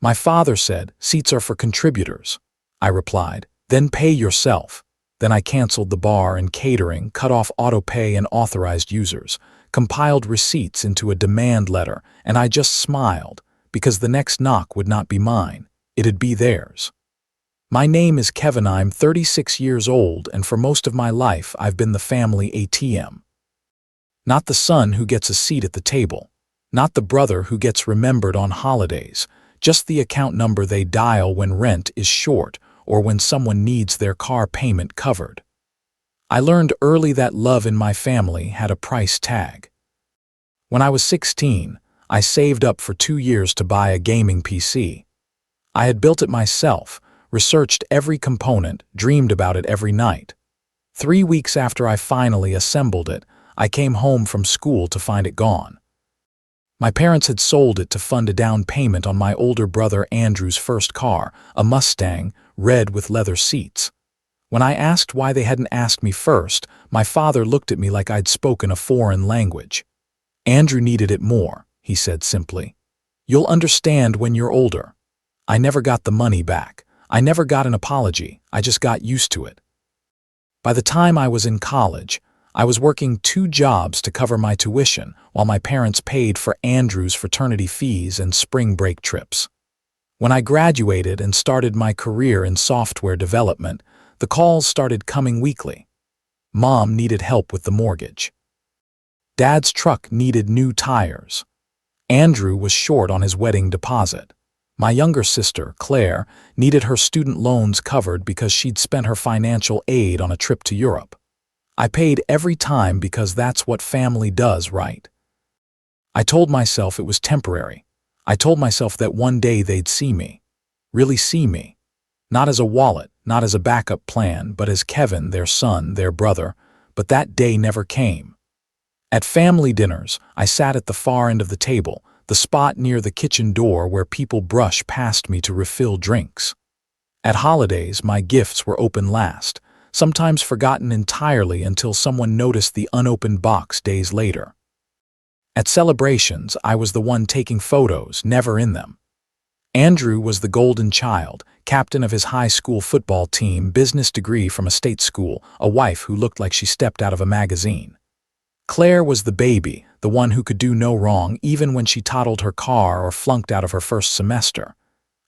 My father said, "Seats are for contributors." I replied, "Then pay yourself." Then I canceled the bar and catering, cut off Autopay and authorized users, compiled receipts into a demand letter, and I just smiled, because the next knock would not be mine, it'd be theirs. My name is Kevin, I'm 36 years old, and for most of my life I've been the family ATM. Not the son who gets a seat at the table, not the brother who gets remembered on holidays, just the account number they dial when rent is short or when someone needs their car payment covered. I learned early that love in my family had a price tag. When I was 16, I saved up for 2 years to buy a gaming PC. I had built it myself, researched every component, dreamed about it every night. 3 weeks after I finally assembled it, I came home from school to find it gone. My parents had sold it to fund a down payment on my older brother Andrew's first car, a Mustang, red with leather seats. When I asked why they hadn't asked me first, my father looked at me like I'd spoken a foreign language. "Andrew needed it more," he said simply. "You'll understand when you're older." I never got the money back. I never got an apology. I just got used to it. By the time I was in college, I was working 2 jobs to cover my tuition while my parents paid for Andrew's fraternity fees and spring break trips. When I graduated and started my career in software development, the calls started coming weekly. Mom needed help with the mortgage. Dad's truck needed new tires. Andrew was short on his wedding deposit. My younger sister, Claire, needed her student loans covered because she'd spent her financial aid on a trip to Europe. I paid every time because that's what family does, right? I told myself it was temporary. I told myself that one day they'd see me. Really see me. Not as a wallet, not as a backup plan, but as Kevin, their son, their brother. But that day never came. At family dinners, I sat at the far end of the table, the spot near the kitchen door where people brush past me to refill drinks. At holidays, my gifts were open last, sometimes forgotten entirely until someone noticed the unopened box days later. At celebrations, I was the one taking photos, never in them. Andrew was the golden child, captain of his high school football team, business degree from a state school, a wife who looked like she stepped out of a magazine. Claire was the baby, the one who could do no wrong even when she totaled her car or flunked out of her first semester.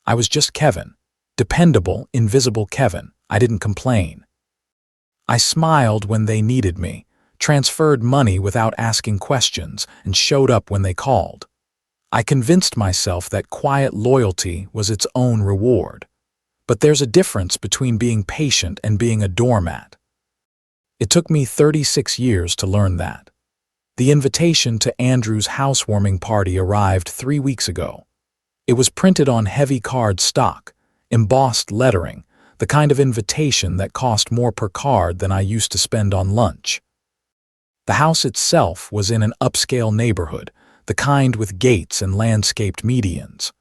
I was just Kevin. Dependable, invisible Kevin. I didn't complain. I smiled when they needed me, transferred money without asking questions, and showed up when they called. I convinced myself that quiet loyalty was its own reward. But there's a difference between being patient and being a doormat. It took me 36 years to learn that. The invitation to Andrew's housewarming party arrived 3 weeks ago. It was printed on heavy card stock, embossed lettering, the kind of invitation that cost more per card than I used to spend on lunch. The house itself was in an upscale neighborhood, the kind with gates and landscaped medians.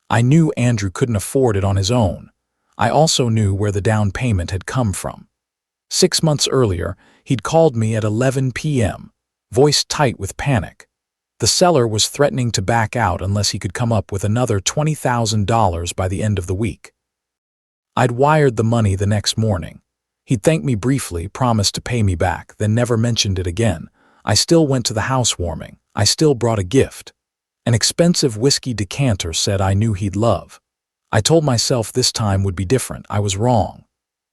I knew Andrew couldn't afford it on his own. I also knew where the down payment had come from. 6 months earlier, he'd called me at 11 p.m., voice tight with panic. The seller was threatening to back out unless he could come up with another $20,000 by the end of the week. I'd wired the money the next morning. He'd thanked me briefly, promised to pay me back, then never mentioned it again. I still went to the housewarming. I still brought a gift. An expensive whiskey decanter said I knew he'd love. I told myself this time would be different. I was wrong.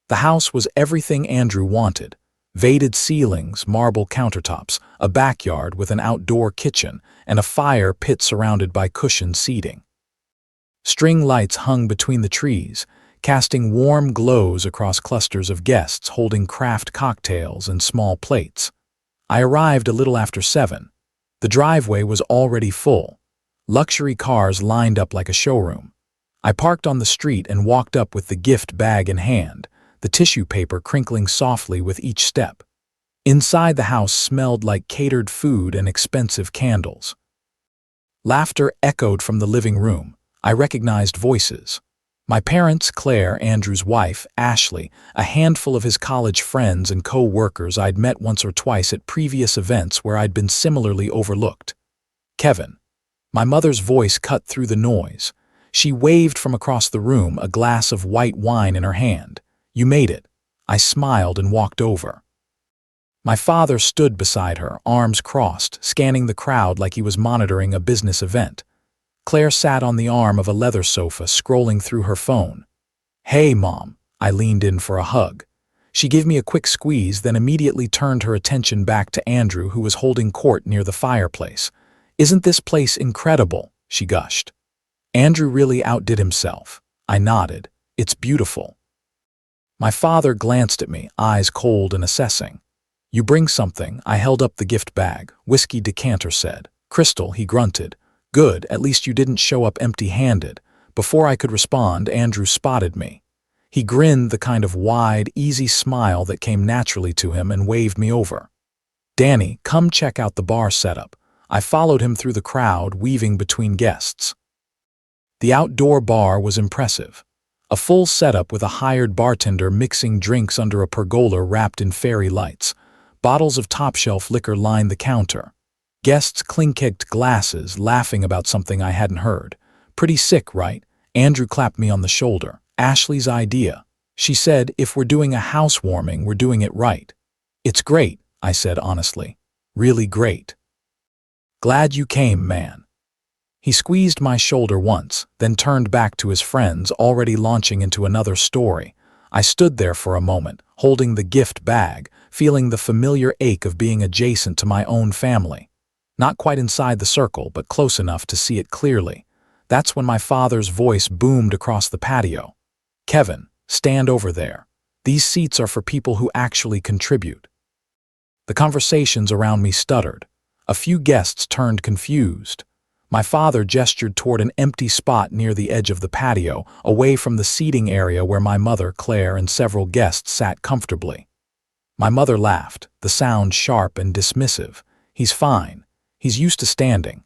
The house was everything Andrew wanted. Vated ceilings, marble countertops, a backyard with an outdoor kitchen, and a fire pit surrounded by cushioned seating. String lights hung between the trees, casting warm glows across clusters of guests holding craft cocktails and small plates. I arrived a little after 7. The driveway was already full. Luxury cars lined up like a showroom. I parked on the street and walked up with the gift bag in hand, the tissue paper crinkling softly with each step. Inside the house smelled like catered food and expensive candles. Laughter echoed from the living room. I recognized voices. My parents, Claire, Andrew's wife, Ashley, a handful of his college friends and co-workers I'd met once or twice at previous events where I'd been similarly overlooked. Kevin. My mother's voice cut through the noise. She waved from across the room, a glass of white wine in her hand. "You made it." I smiled and walked over. My father stood beside her, arms crossed, scanning the crowd like he was monitoring a business event. Claire sat on the arm of a leather sofa, scrolling through her phone. "Hey, Mom." I leaned in for a hug. She gave me a quick squeeze, then immediately turned her attention back to Andrew, who was holding court near the fireplace. "Isn't this place incredible?" she gushed. Andrew really outdid himself. I nodded. "It's beautiful." My father glanced at me, eyes cold and assessing. "You bring something." I held up the gift bag. "Whiskey decanter," said. "Crystal," he grunted. "Good, at least you didn't show up empty-handed." Before I could respond, Andrew spotted me. He grinned, the kind of wide, easy smile that came naturally to him, and waved me over. "Danny, come check out the bar setup." I followed him through the crowd, weaving between guests. The outdoor bar was impressive. A full setup with a hired bartender mixing drinks under a pergola wrapped in fairy lights. Bottles of top-shelf liquor lined the counter. Guests clinked glasses, laughing about something I hadn't heard. "Pretty sick, right?" Andrew clapped me on the shoulder. "Ashley's idea. She said, if we're doing a housewarming, we're doing it right." "It's great," I said honestly. "Really great." "Glad you came, man." He squeezed my shoulder once, then turned back to his friends, already launching into another story. I stood there for a moment, holding the gift bag, feeling the familiar ache of being adjacent to my own family. Not quite inside the circle, but close enough to see it clearly. That's when my father's voice boomed across the patio. "Kevin, stand over there. These seats are for people who actually contribute." The conversations around me stuttered. A few guests turned confused. My father gestured toward an empty spot near the edge of the patio, away from the seating area where my mother, Claire, and several guests sat comfortably. My mother laughed, the sound sharp and dismissive. "He's fine. He's used to standing."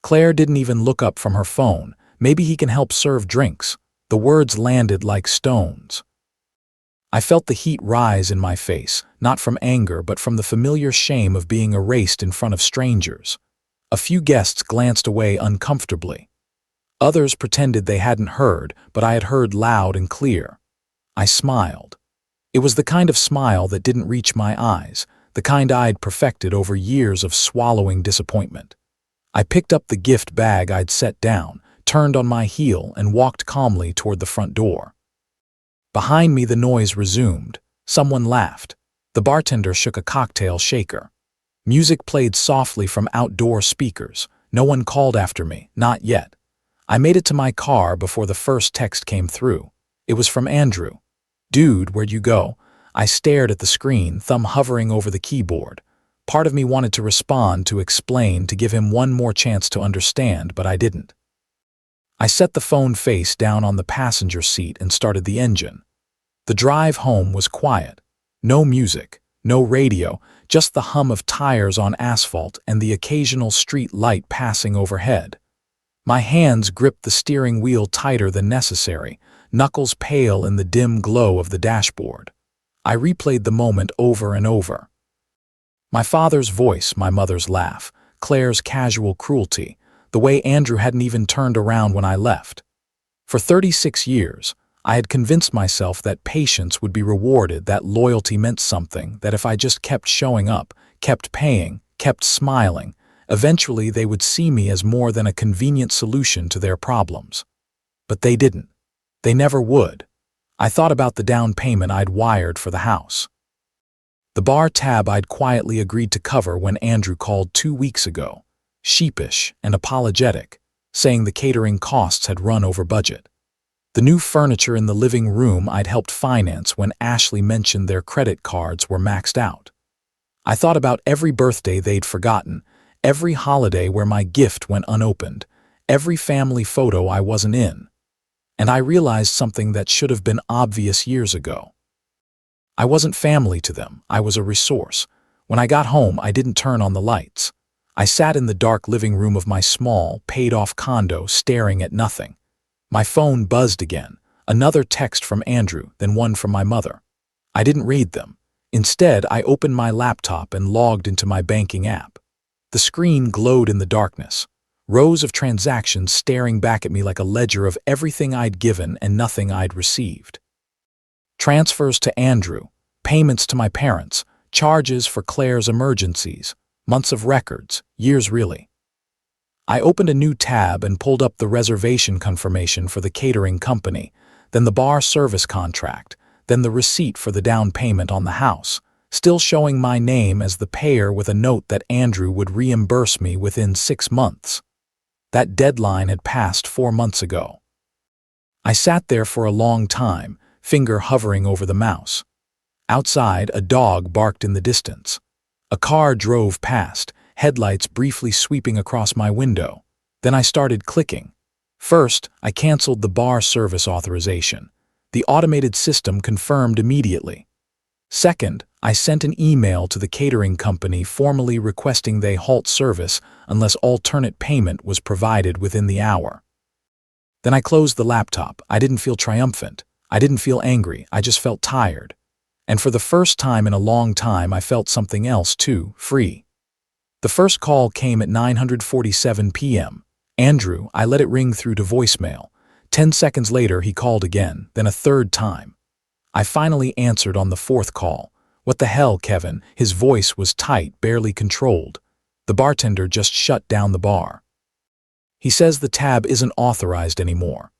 Claire didn't even look up from her phone. "Maybe he can help serve drinks." The words landed like stones. I felt the heat rise in my face, not from anger but from the familiar shame of being erased in front of strangers. A few guests glanced away uncomfortably. Others pretended they hadn't heard, but I had heard loud and clear. I smiled. It was the kind of smile that didn't reach my eyes, the kind I'd perfected over years of swallowing disappointment. I picked up the gift bag I'd set down, turned on my heel, and walked calmly toward the front door. Behind me, the noise resumed. Someone laughed. The bartender shook a cocktail shaker. Music played softly from outdoor speakers. No one called after me, not yet. I made it to my car before the first text came through. It was from Andrew. "Dude, where'd you go?" I stared at the screen, thumb hovering over the keyboard. Part of me wanted to respond, to explain, to give him one more chance to understand, but I didn't. I set the phone face down on the passenger seat and started the engine. The drive home was quiet. No music, no radio, just the hum of tires on asphalt and the occasional street light passing overhead. My hands gripped the steering wheel tighter than necessary, knuckles pale in the dim glow of the dashboard. I replayed the moment over and over. My father's voice, my mother's laugh, Claire's casual cruelty, the way Andrew hadn't even turned around when I left. For 36 years, I had convinced myself that patience would be rewarded, that loyalty meant something, that if I just kept showing up, kept paying, kept smiling, eventually they would see me as more than a convenient solution to their problems. But they didn't. They never would. I thought about the down payment I'd wired for the house. The bar tab I'd quietly agreed to cover when Andrew called 2 weeks ago, sheepish and apologetic, saying the catering costs had run over budget. The new furniture in the living room I'd helped finance when Ashley mentioned their credit cards were maxed out. I thought about every birthday they'd forgotten, every holiday where my gift went unopened, every family photo I wasn't in. And I realized something that should have been obvious years ago. I wasn't family to them, I was a resource. When I got home, I didn't turn on the lights. I sat in the dark living room of my small, paid-off condo, staring at nothing. My phone buzzed again, another text from Andrew, then one from my mother. I didn't read them. Instead, I opened my laptop and logged into my banking app. The screen glowed in the darkness. rows of transactions staring back at me like a ledger of everything I'd given and nothing I'd received. Transfers to Andrew, payments to my parents, charges for Claire's emergencies, months of records, years really. I opened a new tab and pulled up the reservation confirmation for the catering company, then the bar service contract, then the receipt for the down payment on the house, still showing my name as the payer with a note that Andrew would reimburse me within 6 months. That deadline had passed 4 months ago. I sat there for a long time, finger hovering over the mouse. Outside, a dog barked in the distance. A car drove past, headlights briefly sweeping across my window. Then I started clicking. First, I canceled the bar service authorization. The automated system confirmed immediately. Second, I sent an email to the catering company formally requesting they halt service unless alternate payment was provided within the hour. Then I closed the laptop. I didn't feel triumphant. I didn't feel angry. I just felt tired. And for the first time in a long time, I felt something else too, free. The first call came at 9:47 p.m. Andrew, I let it ring through to voicemail. 10 seconds later, he called again, then a third time. I finally answered on the fourth call. What the hell, Kevin? His voice was tight, barely controlled. The bartender just shut down the bar. He says the tab isn't authorized anymore.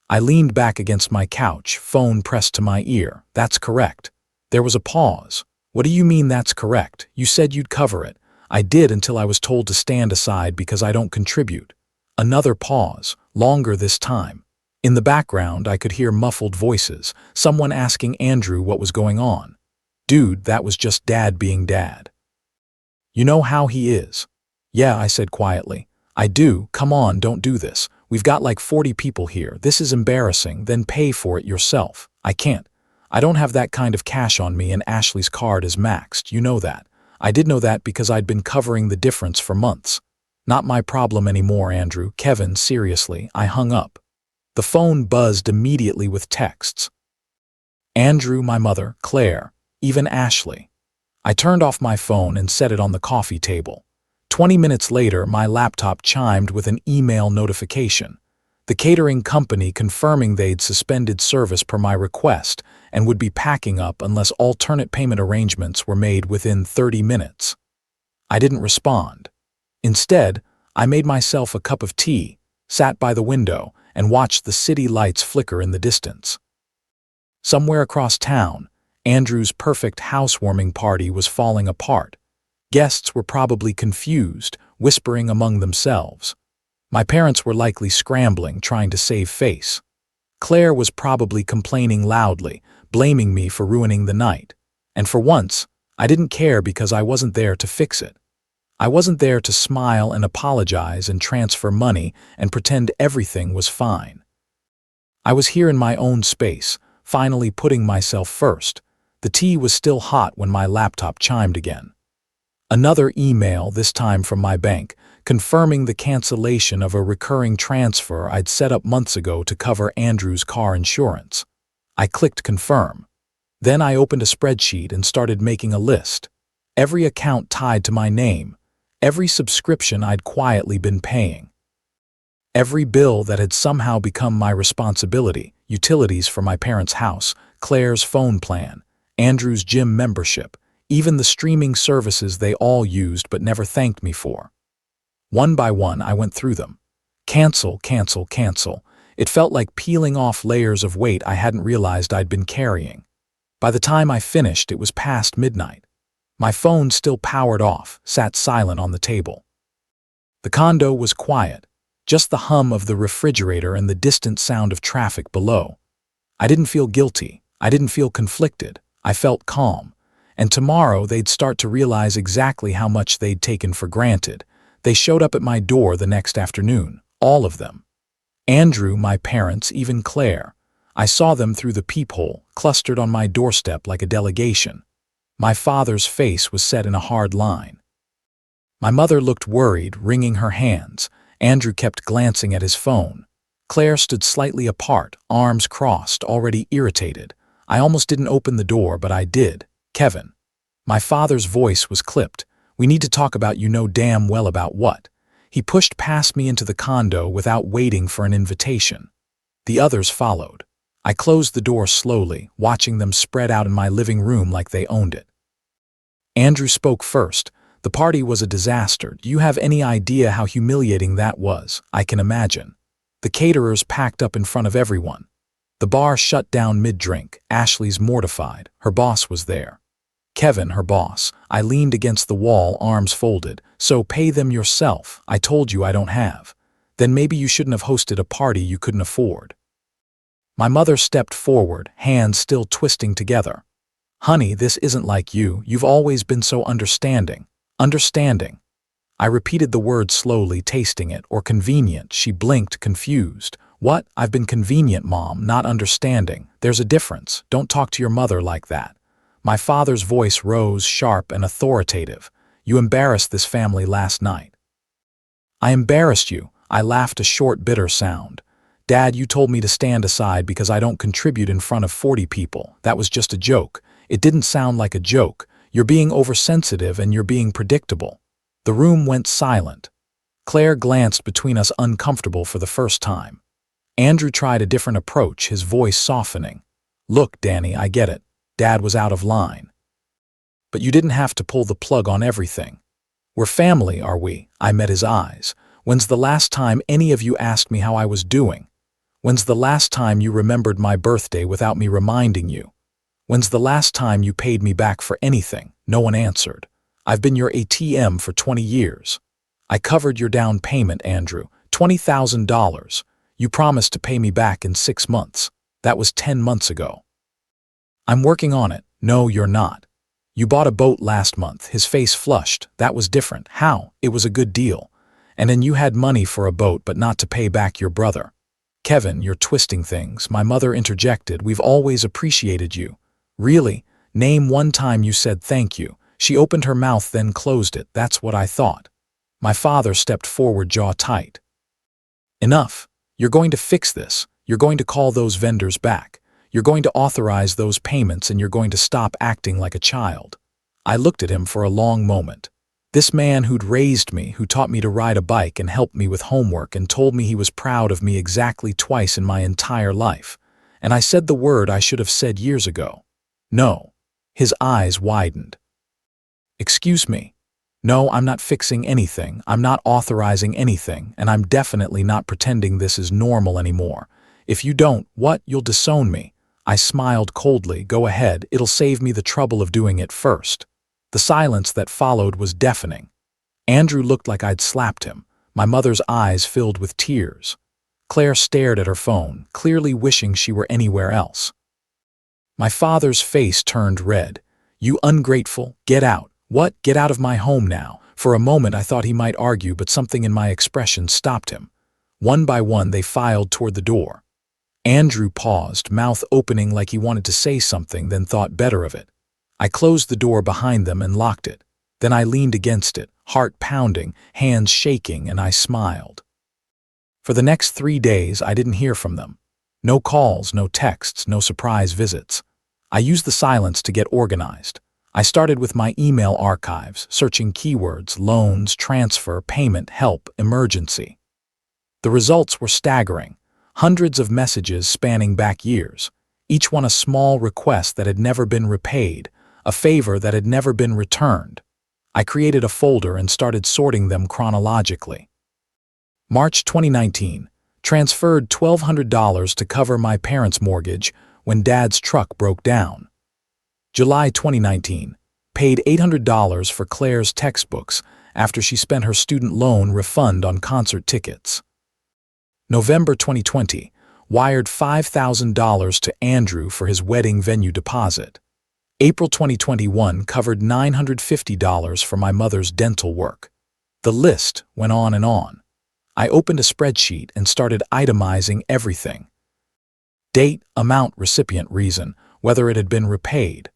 I leaned back against my couch, phone pressed to my ear. That's correct. There was a pause. What do you mean that's correct? You said you'd cover it. I did until I was told to stand aside because I don't contribute. Another pause, longer this time. In the background, I could hear muffled voices, someone asking Andrew what was going on. Dude, that was just Dad being Dad. You know how he is. Yeah, I said quietly. I do. Come on, don't do this. We've got like 40 people here. This is embarrassing. Then pay for it yourself. I can't. I don't have that kind of cash on me and Ashley's card is maxed. You know that. I did know that because I'd been covering the difference for months. Not my problem anymore, Andrew. Kevin, seriously. I hung up. The phone buzzed immediately with texts. Andrew, my mother, Claire, even Ashley. I turned off my phone and set it on the coffee table. 20 minutes later, my laptop chimed with an email notification. The catering company confirming they'd suspended service per my request and would be packing up unless alternate payment arrangements were made within 30 minutes. I didn't respond. Instead, I made myself a cup of tea, sat by the window, and watched the city lights flicker in the distance. Somewhere across town, Andrew's perfect housewarming party was falling apart. Guests were probably confused, whispering among themselves. My parents were likely scrambling, trying to save face. Claire was probably complaining loudly, blaming me for ruining the night. And for once, I didn't care because I wasn't there to fix it. I wasn't there to smile and apologize and transfer money and pretend everything was fine. I was here in my own space, finally putting myself first. The tea was still hot when my laptop chimed again. Another email, this time from my bank, confirming the cancellation of a recurring transfer I'd set up months ago to cover Andrew's car insurance. I clicked confirm. Then I opened a spreadsheet and started making a list. Every account tied to my name, every subscription I'd quietly been paying. Every bill that had somehow become my responsibility, utilities for my parents' house, Claire's phone plan, Andrew's gym membership, even the streaming services they all used but never thanked me for. One by one, I went through them. Cancel, cancel, cancel. It felt like peeling off layers of weight I hadn't realized I'd been carrying. By the time I finished, it was past midnight. My phone still powered off, sat silent on the table. The condo was quiet, just the hum of the refrigerator and the distant sound of traffic below. I didn't feel guilty. I didn't feel conflicted. I felt calm. And tomorrow they'd start to realize exactly how much they'd taken for granted. They showed up at my door the next afternoon, all of them. Andrew, my parents, even Claire. I saw them through the peephole, clustered on my doorstep like a delegation. My father's face was set in a hard line. My mother looked worried, wringing her hands. Andrew kept glancing at his phone. Claire stood slightly apart, arms crossed, already irritated. I almost didn't open the door, but I did. Kevin. My father's voice was clipped. We need to talk about you know damn well about what. He pushed past me into the condo without waiting for an invitation. The others followed. I closed the door slowly, watching them spread out in my living room like they owned it. Andrew spoke first. The party was a disaster. Do you have any idea how humiliating that was? I can imagine. The caterers packed up in front of everyone. The bar shut down mid-drink. Ashley's mortified. Her boss was there. Kevin, her boss. I leaned against the wall, arms folded. So pay them yourself. I told you I don't have. Then maybe you shouldn't have hosted a party you couldn't afford. My mother stepped forward, hands still twisting together. Honey, this isn't like you. You've always been so understanding. Understanding. I repeated the word slowly, tasting it. Or convenient. She blinked, confused. What? I've been convenient, Mom, not understanding. There's a difference. Don't talk to your mother like that. My father's voice rose, sharp and authoritative. You embarrassed this family last night. I embarrassed you. I laughed, a short, bitter sound. Dad, you told me to stand aside because I don't contribute in front of 40 people. That was just a joke. It didn't sound like a joke. You're being oversensitive and you're being predictable. The room went silent. Claire glanced between us, uncomfortable for the first time. Andrew tried a different approach, his voice softening. Look, Danny, I get it. Dad was out of line. But you didn't have to pull the plug on everything. We're family, are we? I met his eyes. When's the last time any of you asked me how I was doing? When's the last time you remembered my birthday without me reminding you? When's the last time you paid me back for anything? No one answered. I've been your ATM for 20 years. I covered your down payment, Andrew, $20,000. You promised to pay me back in 6 months. That was 10 months ago. I'm working on it. No, you're not. You bought a boat last month. His face flushed. That was different. How? It was a good deal. And then you had money for a boat but not to pay back your brother. Kevin, you're twisting things. My mother interjected. We've always appreciated you. Really? Name one time you said thank you. She opened her mouth, then closed it. That's what I thought. My father stepped forward, jaw tight. Enough. You're going to fix this. You're going to call those vendors back. You're going to authorize those payments and you're going to stop acting like a child. I looked at him for a long moment. This man who'd raised me, who taught me to ride a bike and helped me with homework and told me he was proud of me exactly twice in my entire life. And I said the word I should have said years ago. No. His eyes widened. Excuse me. No, I'm not fixing anything. I'm not authorizing anything, and I'm definitely not pretending this is normal anymore. If you don't, what? You'll disown me. I smiled coldly. Go ahead. It'll save me the trouble of doing it first. The silence that followed was deafening. Andrew looked like I'd slapped him. My mother's eyes filled with tears. Claire stared at her phone, clearly wishing she were anywhere else. My father's face turned red. You ungrateful, get out. What? Get out of my home now. For a moment I thought he might argue, but something in my expression stopped him. One by one they filed toward the door. Andrew paused, mouth opening like he wanted to say something, then thought better of it. I closed the door behind them and locked it. Then I leaned against it, heart pounding, hands shaking, and I smiled. For the next 3 days I didn't hear from them. No calls, no texts, no surprise visits. I used the silence to get organized. I started with my email archives, searching keywords, loans, transfer, payment, help, emergency. The results were staggering. Hundreds of messages spanning back years, each one a small request that had never been repaid, a favor that had never been returned. I created a folder and started sorting them chronologically. March 2019, transferred $1,200 to cover my parents' mortgage when Dad's truck broke down. July 2019, paid $800 for Claire's textbooks after she spent her student loan refund on concert tickets. November 2020, wired $5,000 to Andrew for his wedding venue deposit. April 2021 covered $950 for my mother's dental work. The list went on and on. I opened a spreadsheet and started itemizing everything. Date, amount, recipient, reason, whether it had been repaid.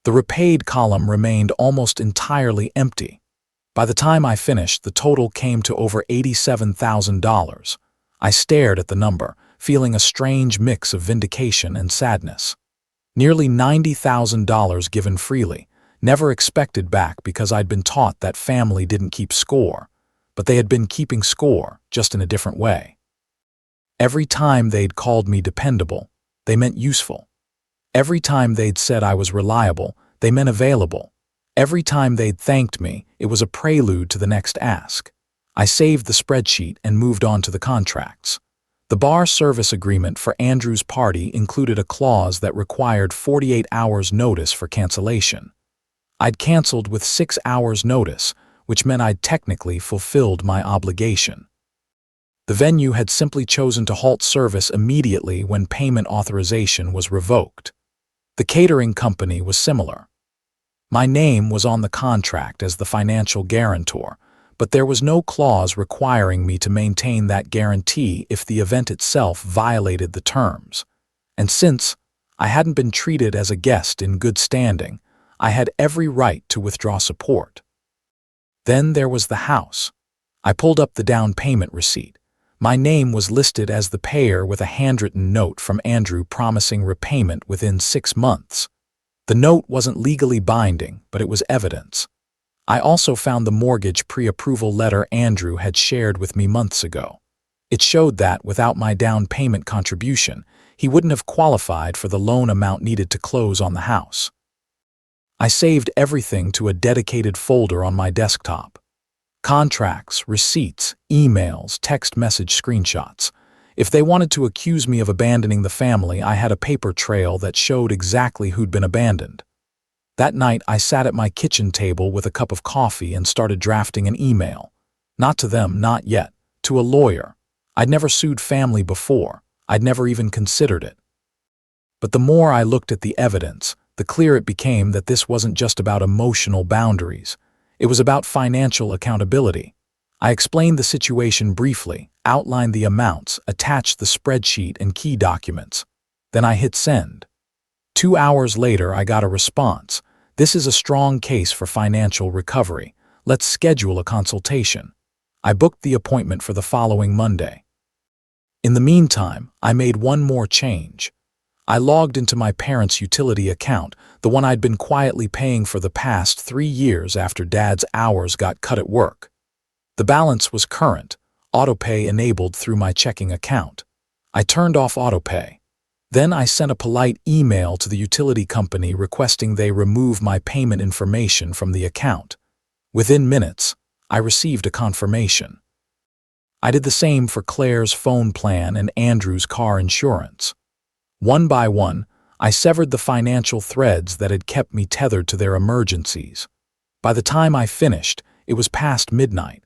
The repaid column remained almost entirely empty. By the time I finished, the total came to over $87,000. I stared at the number, feeling a strange mix of vindication and sadness. Nearly $90,000 given freely, never expected back because I'd been taught that family didn't keep score. but they had been keeping score, just in a different way. Every time they'd called me dependable, they meant useful. Every time they'd said I was reliable, they meant available. Every time they'd thanked me, it was a prelude to the next ask. I saved the spreadsheet and moved on to the contracts. The bar service agreement for Andrew's party included a clause that required 48 hours notice for cancellation. I'd canceled with 6 hours notice, which meant I'd technically fulfilled my obligation. The venue had simply chosen to halt service immediately when payment authorization was revoked. The catering company was similar. My name was on the contract as the financial guarantor, but there was no clause requiring me to maintain that guarantee if the event itself violated the terms. And since I hadn't been treated as a guest in good standing, I had every right to withdraw support. Then there was the house. I pulled up the down payment receipt. My name was listed as the payer with a handwritten note from Andrew promising repayment within 6 months. The note wasn't legally binding, but it was evidence. I also found the mortgage pre-approval letter Andrew had shared with me months ago. It showed that, without my down payment contribution, he wouldn't have qualified for the loan amount needed to close on the house. I saved everything to a dedicated folder on my desktop. Contracts, receipts, emails, text message screenshots. If they wanted to accuse me of abandoning the family, I had a paper trail that showed exactly who'd been abandoned. That night, I sat at my kitchen table with a cup of coffee and started drafting an email. Not to them, not yet. To a lawyer. I'd never sued family before. I'd never even considered it. But the more I looked at the evidence, the clearer it became that this wasn't just about emotional boundaries. It was about financial accountability. I explained the situation briefly, outlined the amounts, attached the spreadsheet and key documents. Then I hit send. 2 hours later, I got a response. This is a strong case for financial recovery. Let's schedule a consultation. I booked the appointment for the following Monday. In the meantime, I made one more change. I logged into my parents' utility account, the one I'd been quietly paying for the past 3 years after Dad's hours got cut at work. The balance was current, Autopay enabled through my checking account. I turned off Autopay. Then I sent a polite email to the utility company requesting they remove my payment information from the account. Within minutes, I received a confirmation. I did the same for Claire's phone plan and Andrew's car insurance. One by one, I severed the financial threads that had kept me tethered to their emergencies. By the time I finished, it was past midnight.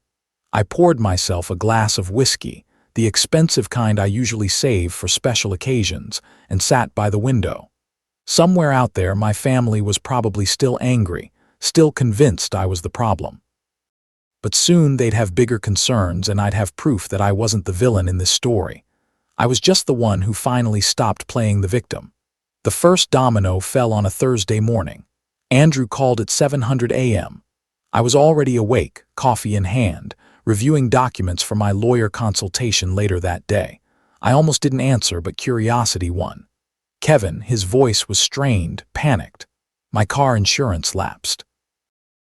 I poured myself a glass of whiskey, the expensive kind I usually save for special occasions, and sat by the window. Somewhere out there, my family was probably still angry, still convinced I was the problem. But soon they'd have bigger concerns and I'd have proof that I wasn't the villain in this story. I was just the one who finally stopped playing the victim. The first domino fell on a Thursday morning. Andrew called at 7:00 a.m. I was already awake, coffee in hand, reviewing documents for my lawyer consultation later that day. I almost didn't answer, but curiosity won. Kevin, his voice was strained, panicked. My car insurance lapsed.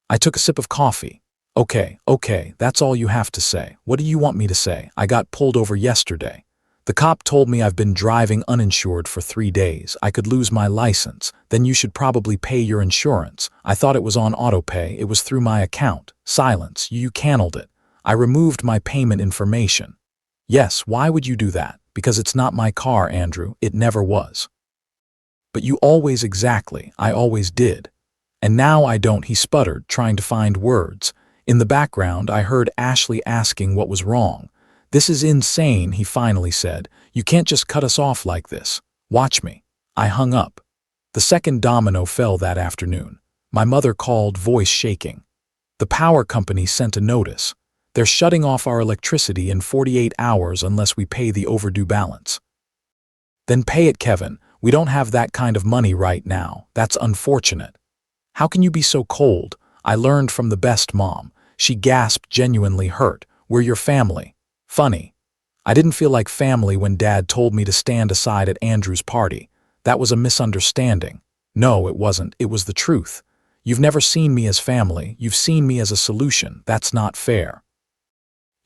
I took a sip of coffee. Okay, that's all you have to say. What do you want me to say? I got pulled over yesterday. The cop told me I've been driving uninsured for 3 days. I could lose my license. Then you should probably pay your insurance. I thought it was on Autopay. It was through my account. Silence. You canned it. I removed my payment information. Yes, why would you do that? Because it's not my car, Andrew. It never was. But you always exactly. I always did. And now I don't, he sputtered, trying to find words. In the background, I heard Ashley asking what was wrong. This is insane, he finally said. You can't just cut us off like this. Watch me. I hung up. The second domino fell that afternoon. My mother called, voice shaking. The power company sent a notice. They're shutting off our electricity in 48 hours unless we pay the overdue balance. Then pay it, Kevin. We don't have that kind of money right now. That's unfortunate. How can you be so cold? I learned from the best mom. She gasped, genuinely hurt. We're your family. Funny. I didn't feel like family when Dad told me to stand aside at Andrew's party. That was a misunderstanding. No, it wasn't. It was the truth. You've never seen me as family. You've seen me as a solution. That's not fair.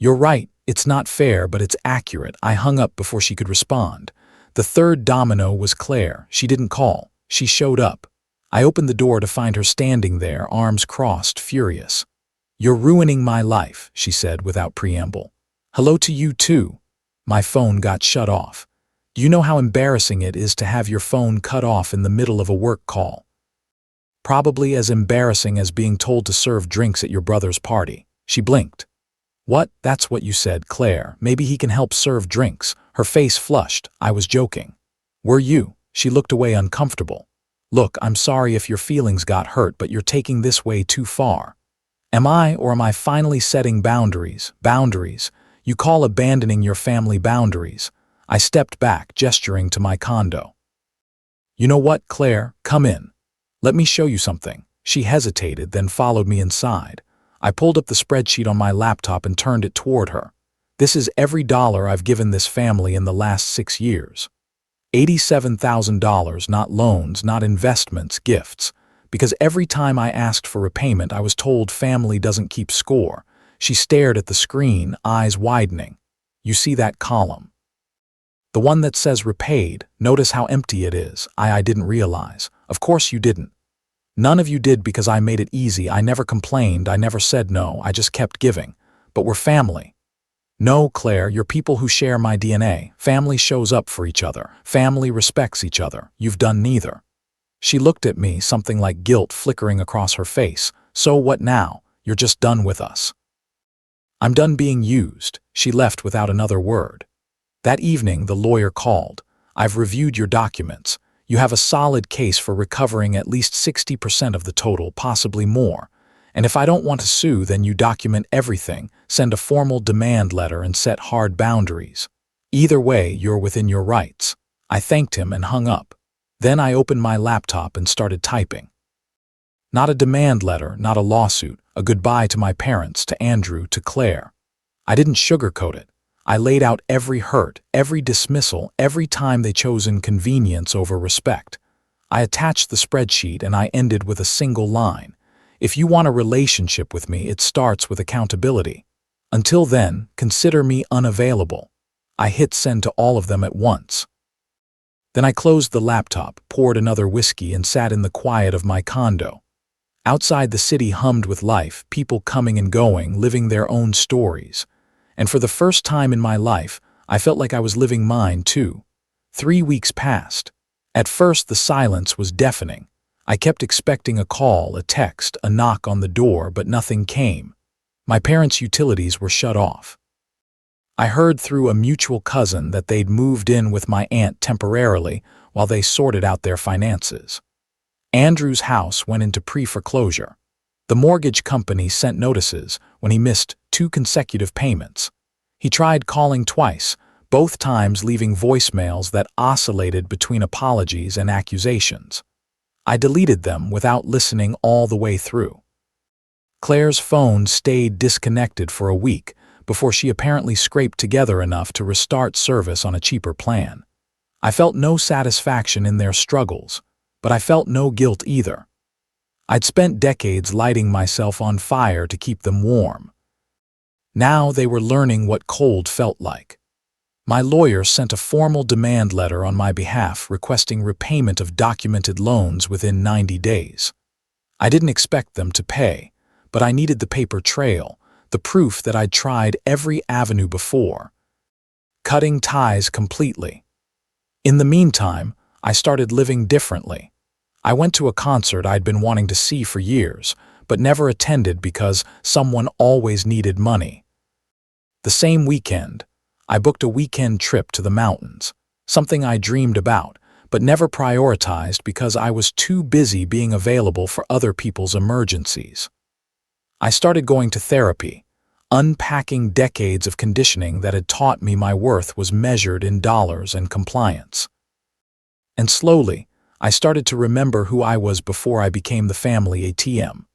You're right, it's not fair, but it's accurate. I hung up before she could respond. The third domino was Claire. She didn't call. She showed up. I opened the door to find her standing there, arms crossed, furious. "You're ruining my life," she said without preamble. "Hello to you too." My phone got shut off. Do you know how embarrassing it is to have your phone cut off in the middle of a work call? Probably as embarrassing as being told to serve drinks at your brother's party. She blinked. "What? That's what you said, Claire. Maybe he can help serve drinks." Her face flushed. I was joking. "Were you?" She looked away uncomfortable. "Look, I'm sorry if your feelings got hurt, but you're taking this way too far." Am I, or am I finally setting boundaries? Boundaries? You call abandoning your family boundaries? I stepped back, gesturing to my condo. "You know what, Claire? Come in. Let me show you something." She hesitated, then followed me inside. I pulled up the spreadsheet on my laptop and turned it toward her. "This is every dollar I've given this family in the last 6 years. $87,000, not loans, not investments, gifts. Because every time I asked for repayment, I was told family doesn't keep score." She stared at the screen, eyes widening. "You see that column? The one that says repaid, notice how empty it is." I didn't realize. "Of course you didn't. None of you did because I made it easy. I never complained, I never said no, I just kept giving. But we're family." "No, Claire, you're people who share my DNA. Family shows up for each other. Family respects each other. You've done neither." She looked at me, something like guilt flickering across her face. "So what now? You're just done with us." "I'm done being used." She left without another word. That evening, the lawyer called. "I've reviewed your documents. You have a solid case for recovering at least 60% of the total, possibly more. And if I don't want to sue, then you document everything, send a formal demand letter, and set hard boundaries. Either way, you're within your rights." I thanked him and hung up. Then I opened my laptop and started typing. Not a demand letter, not a lawsuit, a goodbye to my parents, to Andrew, to Claire. I didn't sugarcoat it. I laid out every hurt, every dismissal, every time they chose inconvenience over respect. I attached the spreadsheet and I ended with a single line. "If you want a relationship with me, it starts with accountability. Until then, consider me unavailable." I hit send to all of them at once. Then I closed the laptop, poured another whiskey, and sat in the quiet of my condo. Outside, the city hummed with life, people coming and going, living their own stories. And for the first time in my life, I felt like I was living mine too. 3 weeks passed. At first, the silence was deafening. I kept expecting a call, a text, a knock on the door, but nothing came. My parents' utilities were shut off. I heard through a mutual cousin that they'd moved in with my aunt temporarily while they sorted out their finances. Andrew's house went into pre-foreclosure. The mortgage company sent notices when he missed 2 consecutive payments. He tried calling twice, both times leaving voicemails that oscillated between apologies and accusations. I deleted them without listening all the way through. Claire's phone stayed disconnected for a week before she apparently scraped together enough to restart service on a cheaper plan. I felt no satisfaction in their struggles, but I felt no guilt either. I'd spent decades lighting myself on fire to keep them warm. Now they were learning what cold felt like. My lawyer sent a formal demand letter on my behalf requesting repayment of documented loans within 90 days. I didn't expect them to pay, but I needed the paper trail, the proof that I'd tried every avenue before. Cutting ties completely. In the meantime, I started living differently. I went to a concert I'd been wanting to see for years, but never attended because someone always needed money. The same weekend, I booked a weekend trip to the mountains, something I dreamed about, but never prioritized because I was too busy being available for other people's emergencies. I started going to therapy, unpacking decades of conditioning that had taught me my worth was measured in dollars and compliance. And slowly, I started to remember who I was before I became the family ATM.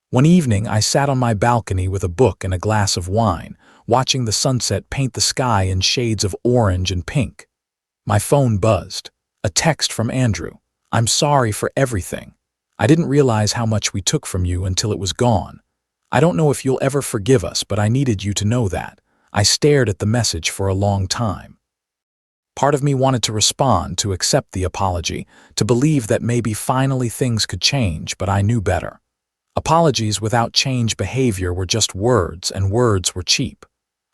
One evening, I sat on my balcony with a book and a glass of wine, watching the sunset paint the sky in shades of orange and pink. My phone buzzed. A text from Andrew. "I'm sorry for everything. I didn't realize how much we took from you until it was gone. I don't know if you'll ever forgive us, but I needed you to know that. I stared at the message for a long time. Part of me wanted to respond, to accept the apology, to believe that maybe finally things could change, but I knew better. Apologies without change behavior were just words, and words were cheap.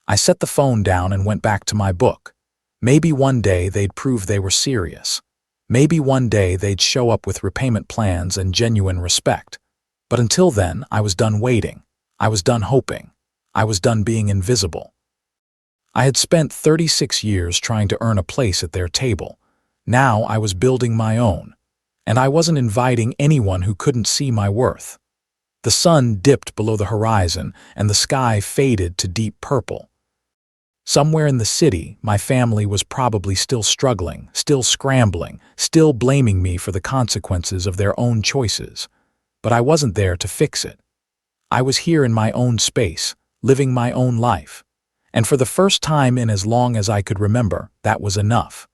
I set the phone down and went back to my book. Maybe one day they'd prove they were serious. Maybe one day they'd show up with repayment plans and genuine respect. But until then, I was done waiting. I was done hoping. I was done being invisible. I had spent 36 years trying to earn a place at their table. Now I was building my own. And I wasn't inviting anyone who couldn't see my worth. The sun dipped below the horizon, and the sky faded to deep purple. Somewhere in the city, my family was probably still struggling, still scrambling, still blaming me for the consequences of their own choices. But I wasn't there to fix it. I was here in my own space, living my own life. And for the first time in as long as I could remember, that was enough.